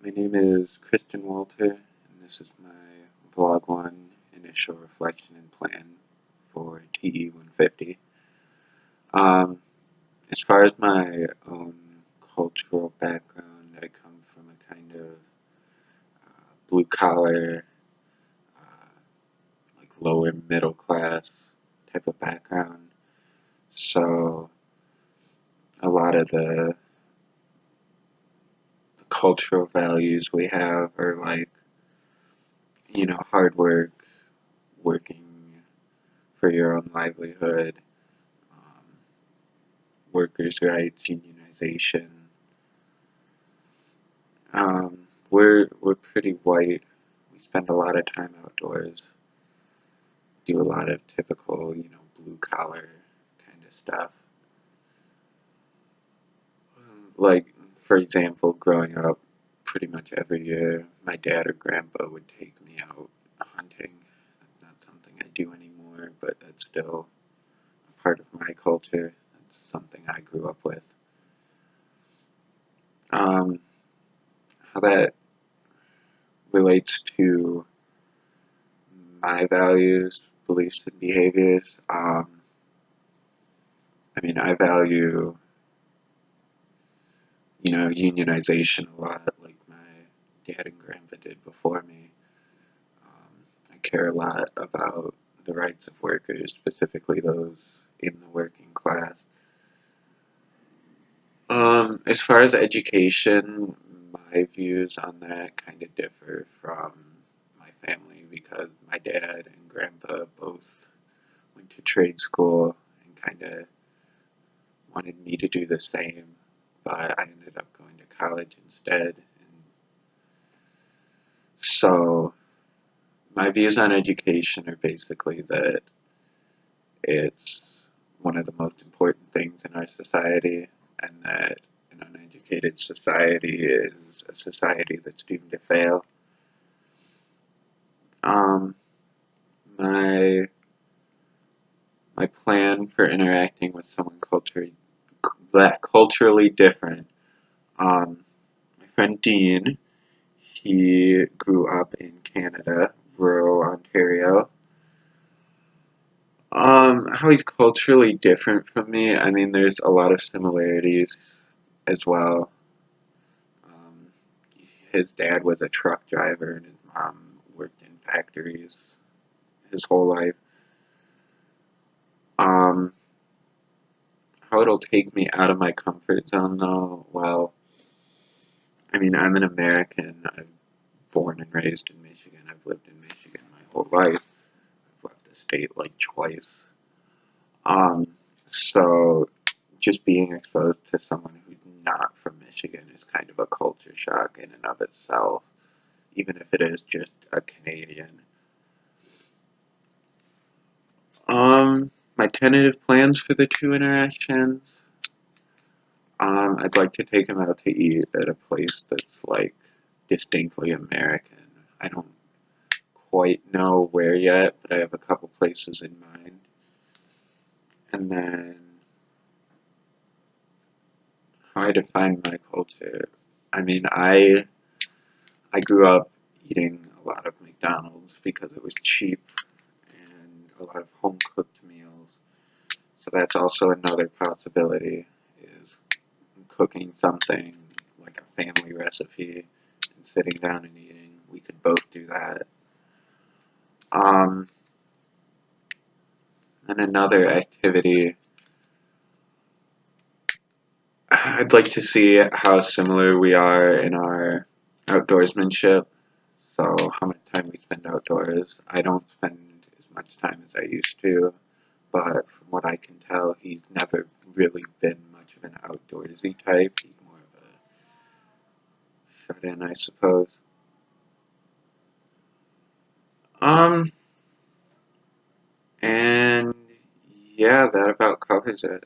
My name is Christian Walter, and this is my Vlog 1 initial reflection and plan for TE 150. Um, as far as my own cultural background, I come from a kind of blue collar, like lower middle class type of background. So a lot of the cultural values we have are like, hard work, working for your own livelihood, um, workers' rights, unionization. We're pretty white. We spend a lot of time outdoors, do a lot of typical, blue collar kind of stuff. Like, for example, growing up, pretty much every year, my dad or grandpa would take me out hunting. That's not something I do anymore, but that's still a part of my culture. That's something I grew up with. Um, how that relates to my values, beliefs, and behaviors. I value, unionization a lot, like my dad and grandpa did before me. I care a lot about the rights of workers, specifically those in the working class. As far as education, my views on that kind of differ from my family because my dad and grandpa both went to trade school and kind of wanted me to do the same, but I ended up going to college instead. And so my views on education are basically that it's one of the most important things in our society, and that an uneducated society is a society that's doomed to fail. Um, my my plan for interacting with someone culturally different. My friend Dean, he grew up in Canada, rural Ontario. How he's culturally different from me, there's a lot of similarities as well. Um, his dad was a truck driver and his mom worked in factories his whole life. Um, how it'll take me out of my comfort zone though, well, I'm an American. I'm born and raised in Michigan. I've lived in Michigan my whole life. I've left the state like twice. Um, so just being exposed to someone who's not from Michigan is kind of a culture shock in and of itself, even if it is just a Canadian. My tentative plans for the two interactions. I'd like to take him out to eat at a place that's like distinctly American. I don't quite know where yet, but I have a couple places in mind. And then how I define my culture. I mean, I I grew up eating a lot of McDonald's because it was cheap and a lot of home cooked meals. So that's also another possibility is cooking something like a family recipe and sitting down and eating. We could both do that. Um, and another activity, I'd like to see how similar we are in our outdoorsmanship. So how much time we spend outdoors. I don't spend as much time as I used to, but from what I can tell, he's never really been much of an outdoorsy type. He's more of a shut-in, I suppose. Um, and yeah, that about covers it.